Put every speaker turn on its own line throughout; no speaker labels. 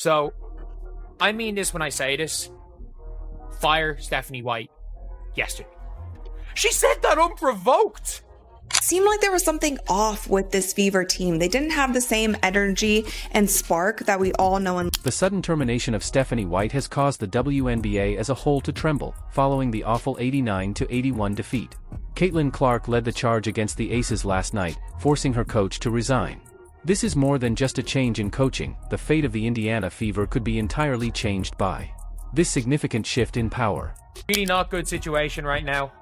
So, I mean this when I say this. Fire Stephanie White yesterday. She said that unprovoked.
It seemed like there was something off with this Fever team. They didn't have the same energy and spark that we all know and
The sudden termination of Stephanie White has caused the WNBA as a whole to tremble, following the awful 89-81 defeat. Caitlin Clark led the charge against the Aces last night, forcing her coach to resign. This is more than just a change in coaching. The fate of the Indiana Fever could be entirely changed by this significant shift in power.
Really not good situation right now.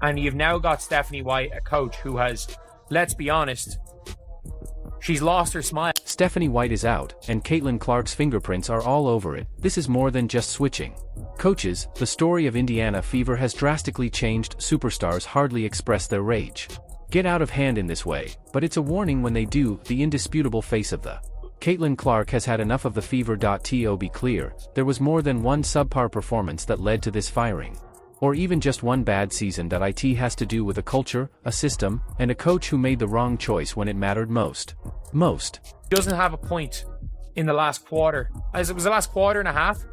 And you've now got Stephanie White, a coach who has, let's be honest, she's lost her smile.
Stephanie White is out, and Caitlin Clark's fingerprints are all over it. This is more than just switching coaches. The story of Indiana Fever has drastically changed. Superstars hardly express their rage get out of hand in this way, but it's a warning when they do. The indisputable face of the Caitlin Clark has had enough of the Fever. To be clear, there was more than one subpar performance that led to this firing. Or even just one bad season. That it has to do with a culture, a system, and a coach who made the wrong choice when it mattered most.
Doesn't have a point in the last quarter. As it was the last quarter and a half?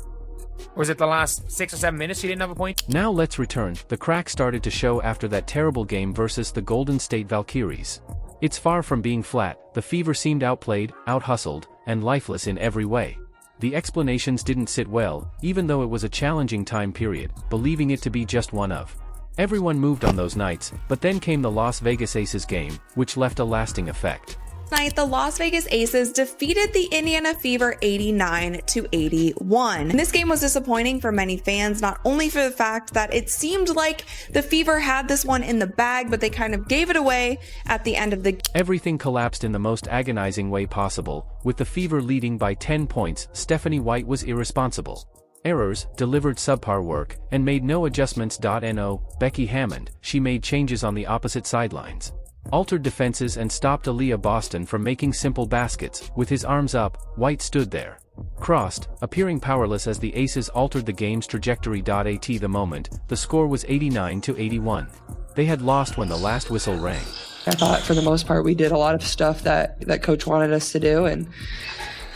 Or was it the last 6 or 7 minutes she didn't have a point?
Now let's return. The crack started to show after that terrible game versus the Golden State Valkyries. It's far from being flat. The Fever seemed outplayed, out-hustled, and lifeless in every way. The explanations didn't sit well, even though it was a challenging time period, believing it to be just one of. Everyone moved on those nights, but then came the Las Vegas Aces game, which left a lasting effect.
night, the Las Vegas Aces defeated the Indiana Fever 89-81. And this game was disappointing for many fans, not only for the fact that it seemed like the Fever had this one in the bag, but they kind of gave it away at the end of the game.
Everything collapsed in the most agonizing way possible, with the Fever leading by 10 points. Stephanie White was irresponsible. Errors, delivered subpar work, and made no adjustments. No, Becky Hammond, she made changes on the opposite sidelines. Altered defenses and stopped Aaliyah Boston from making simple baskets. With his arms up, White stood there, crossed, appearing powerless as the Aces altered the game's trajectory. At the moment, the score was 89-81. They had lost when the last whistle rang.
I thought for the most part we did a lot of stuff that coach wanted us to do, and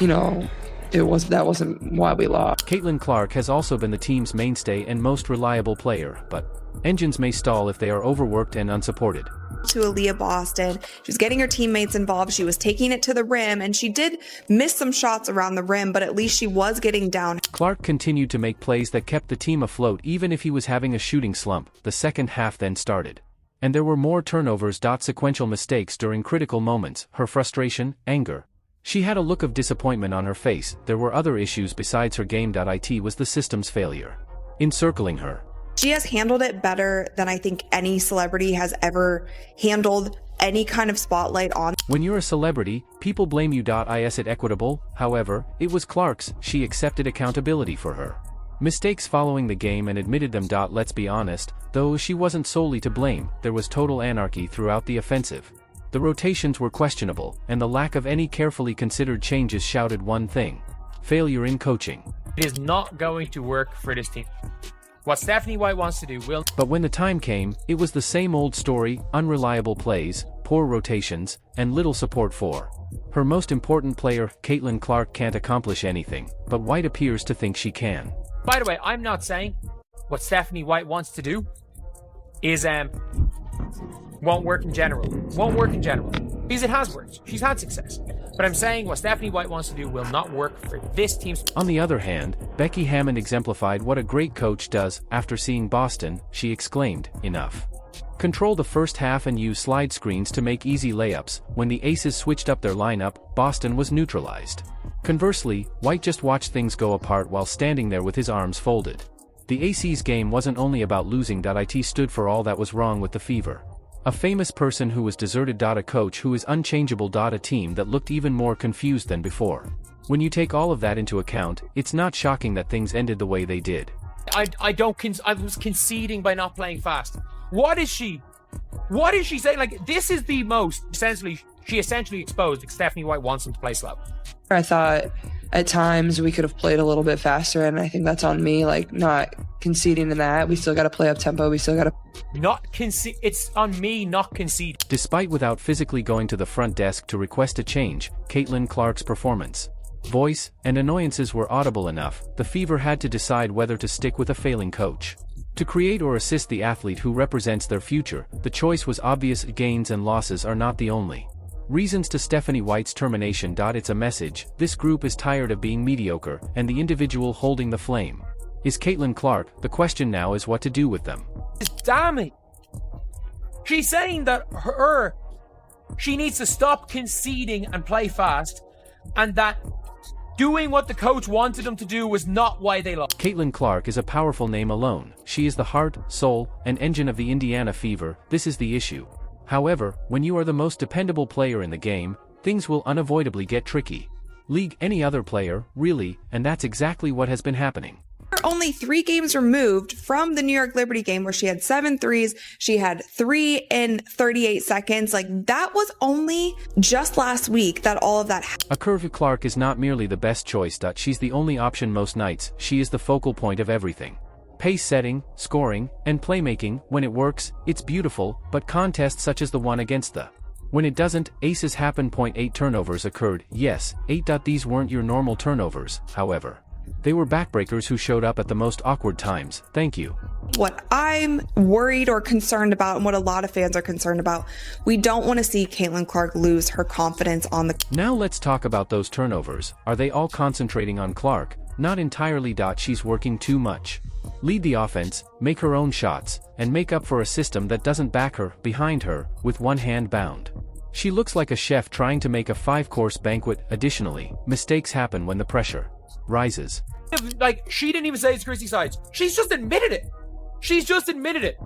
that wasn't why we lost.
Caitlin Clark has also been the team's mainstay and most reliable player, but engines may stall if they are overworked and unsupported.
To Aaliyah Boston, she was getting her teammates involved, she was taking it to the rim, and she did miss some shots around the rim, but at least she was getting down.
Clark continued to make plays that kept the team afloat even if he was having a shooting slump. The second half then started, and there were more turnovers. Sequential mistakes during critical moments, her frustration, anger. She had a look of disappointment on her face. There were other issues besides her game. It was the system's failure encircling her.
She has handled it better than I think any celebrity has ever handled any kind of spotlight on.
When you're a celebrity, people blame you. Is it equitable? However, it was Clark's. She accepted accountability for her mistakes following the game and admitted them. Let's be honest, though, she wasn't solely to blame. There was total anarchy throughout the offensive. The rotations were questionable, and the lack of any carefully considered changes shouted one thing: failure in coaching.
It is not going to work for this team. What Stephanie White wants to do will.
But when the time came, it was the same old story: unreliable plays, poor rotations, and little support for her most important player. Caitlin Clark can't accomplish anything, but White appears to think she can.
By the way, I'm not saying what Stephanie White wants to do is won't work in general. Won't work in general. Because it has worked. She's had success. But I'm saying what Stephanie White wants to do will not work for this team.
On the other hand, Becky Hammond exemplified what a great coach does. After seeing Boston, she exclaimed, "Enough." Control the first half and use slide screens to make easy layups. When the Aces switched up their lineup, Boston was neutralized. Conversely, White just watched things go apart while standing there with his arms folded. The Aces game wasn't only about losing. It stood for all that was wrong with the Fever. A famous person who was deserted. A coach who is unchangeable. A team that looked even more confused than before. When you take all of that into account, it's not shocking that things ended the way they did.
I was conceding by not playing fast. What is she saying? Like, this is the most, she essentially exposed that Stephanie White wants them to play slow.
I thought at times we could have played a little bit faster, and I think that's on me, not conceding in that. We still got to play up tempo. We still got to
it's on me not concede.
Despite without physically going to the front desk to request a change, Caitlin Clark's performance voice, and annoyances were audible enough, the Fever had to decide whether to stick with a failing coach. To create or assist the athlete who represents their future, the choice was obvious. Gains and losses are not the only reasons to Stephanie White's termination. It's a message: this group is tired of being mediocre, and the individual holding the flame is Caitlin Clark. The question now is what to do with them.
Damn it. She's saying that she needs to stop conceding and play fast, and that doing what the coach wanted them to do was not why they lost.
Caitlin Clark is a powerful name alone. She is the heart, soul, and engine of the Indiana Fever. This is the issue. However, when you are the most dependable player in the game, things will unavoidably get tricky. League any other player, really, and that's exactly what has been happening.
Only 3 games removed from the New York Liberty game where she had 7 threes. She had 3 in 38 seconds. Like, that was only just last week that all of that happened.
A curvy Clark is not merely the best choice. She's the only option most nights. She is the focal point of everything. Pace setting, scoring, and playmaking. When it works, it's beautiful, but contests such as the one against the when it doesn't, aces happen. 8 turnovers occurred. Yes, 8. These weren't your normal turnovers, however. They were backbreakers who showed up at the most awkward times. Thank you.
What I'm worried or concerned about, and what a lot of fans are concerned about, we don't want to see Caitlin Clark lose her confidence on the...
Now let's talk about those turnovers. Are they all concentrating on Clark? Not entirely. She's working too much. Lead the offense, make her own shots, and make up for a system that doesn't back her, behind her, with one hand bound. She looks like a chef trying to make a 5-course banquet. Additionally, mistakes happen when the pressure rises.
Like, she didn't even say it's Chrissy Sides. She's just admitted it. She's just admitted it.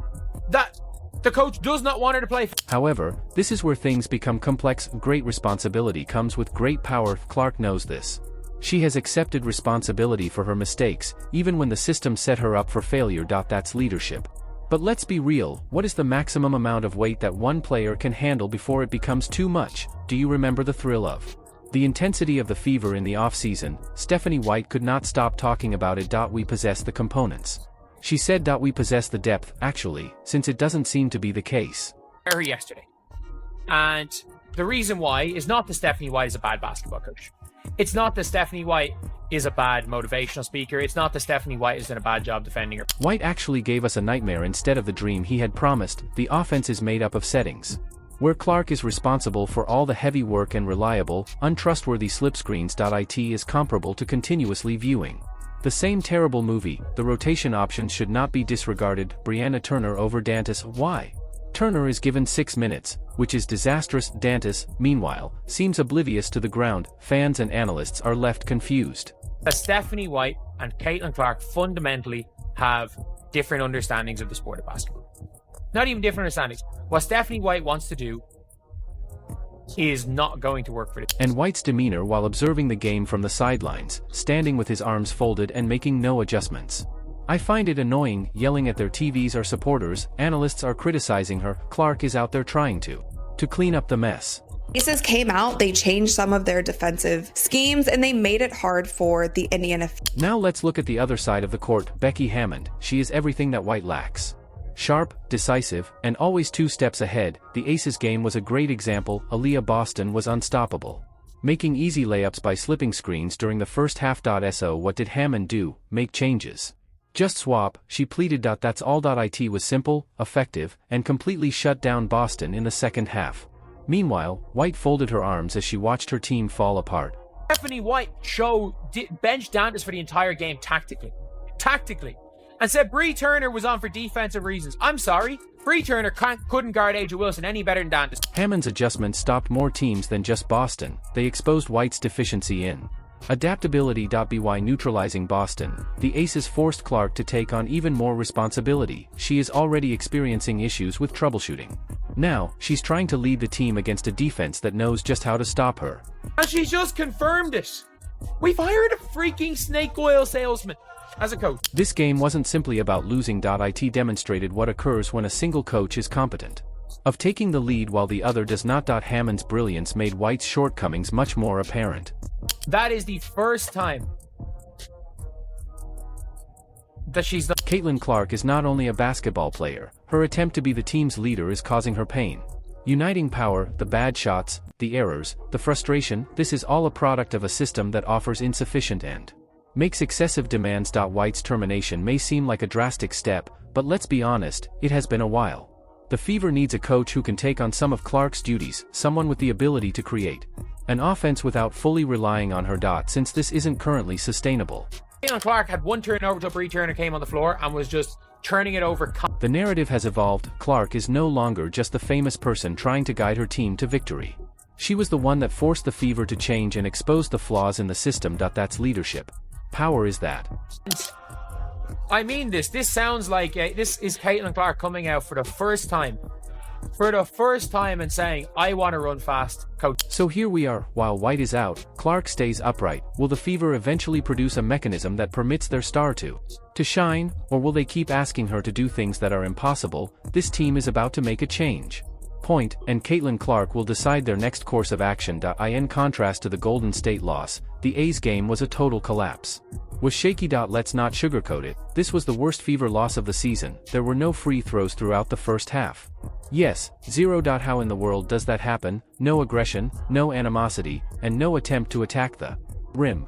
That the coach does not want her to play.
However, this is where things become complex. Great responsibility comes with great power. Clark knows this. She has accepted responsibility for her mistakes, even when the system set her up for failure. That's leadership. But let's be real, what is the maximum amount of weight that one player can handle before it becomes too much? Do you remember the thrill of the intensity of the Fever in the off-season? Stephanie White could not stop talking about it. We possess the components. She said we possess the depth, actually, since it doesn't seem to be the case.
Her yesterday. And the reason why is not that Stephanie White is a bad basketball coach. It's not that Stephanie White is a bad motivational speaker. It's not that Stephanie White has done a bad job defending her.
White actually gave us a nightmare instead of the dream he had promised. The offense is made up of settings where Clark is responsible for all the heavy work, and reliable, untrustworthy slipscreens. It is comparable to continuously viewing the same terrible movie. The rotation options should not be disregarded. Brianna Turner over Dantas. Why? Turner is given 6 minutes, which is disastrous. Dantas, meanwhile, seems oblivious to the ground. Fans and analysts are left confused.
Stephanie White and Caitlin Clark fundamentally have different understandings of the sport of basketball. Not even different understandings. What Stephanie White wants to do is not going to work for it.
And White's demeanor while observing the game from the sidelines, standing with his arms folded and making no adjustments. I find it annoying. Yelling at their TVs are supporters, analysts are criticizing her, Clark is out there trying to clean up the mess.
Aces came out, they changed some of their defensive schemes, and they made it hard for the Indiana.
Now let's look at the other side of the court. Becky Hammond. She is everything that White lacks. Sharp, decisive, and always 2 steps ahead. The Aces game was a great example. Aaliyah Boston was unstoppable, making easy layups by slipping screens during the first half. So what did Hammond do? Make changes. Just swap, she pleaded. That's all. It was simple, effective, and completely shut down Boston in the second half. Meanwhile, White folded her arms as she watched her team fall apart.
Stephanie White benched Dantas for the entire game tactically, and said Bree Turner was on for defensive reasons. I'm sorry, Bree Turner couldn't guard Aja Wilson any better than Dantas.
Hammond's adjustment stopped more teams than just Boston. They exposed White's deficiency in adaptability. By neutralizing Boston, the Aces forced Clark to take on even more responsibility. She is already experiencing issues with troubleshooting. Now, she's trying to lead the team against a defense that knows just how to stop her.
And she's just confirmed it. We've hired a freaking snake oil salesman as a coach.
This game wasn't simply about losing. It demonstrated what occurs when a single coach is competent of taking the lead while the other does not. Hammond's brilliance made White's shortcomings much more apparent.
That is the first time that she's the...
Caitlin Clark is not only a basketball player, her attempt to be the team's leader is causing her pain. Uniting power, the bad shots, the errors, the frustration, this is all a product of a system that offers insufficient and makes excessive demands. White's termination may seem like a drastic step, but let's be honest, it has been a while. The Fever needs a coach who can take on some of Clark's duties, someone with the ability to create an offense without fully relying on her. Since this isn't currently sustainable.
Caitlin Clark had one turnover till Bree Turner came on the floor and was just turning it over.
The narrative has evolved. Clark is no longer just the famous person trying to guide her team to victory. She was the one that forced the Fever to change and exposed the flaws in the system. That's leadership. Power is that.
I mean this sounds like this is Caitlin Clark coming out for the first time and saying, I want to run fast, coach.
So here we are, while White is out, Clark stays upright. Will the Fever eventually produce a mechanism that permits their star to shine, or will they keep asking her to do things that are impossible? This team is about to make a change. Point, and Caitlin Clark will decide their next course of action. In contrast to the Golden State loss, the A's game was a total collapse. Was shaky. Let's not sugarcoat it, this was the worst Fever loss of the season. There were no free throws throughout the first half. Yes, 0. How in the world does that happen? No aggression, no animosity, and no attempt to attack the rim.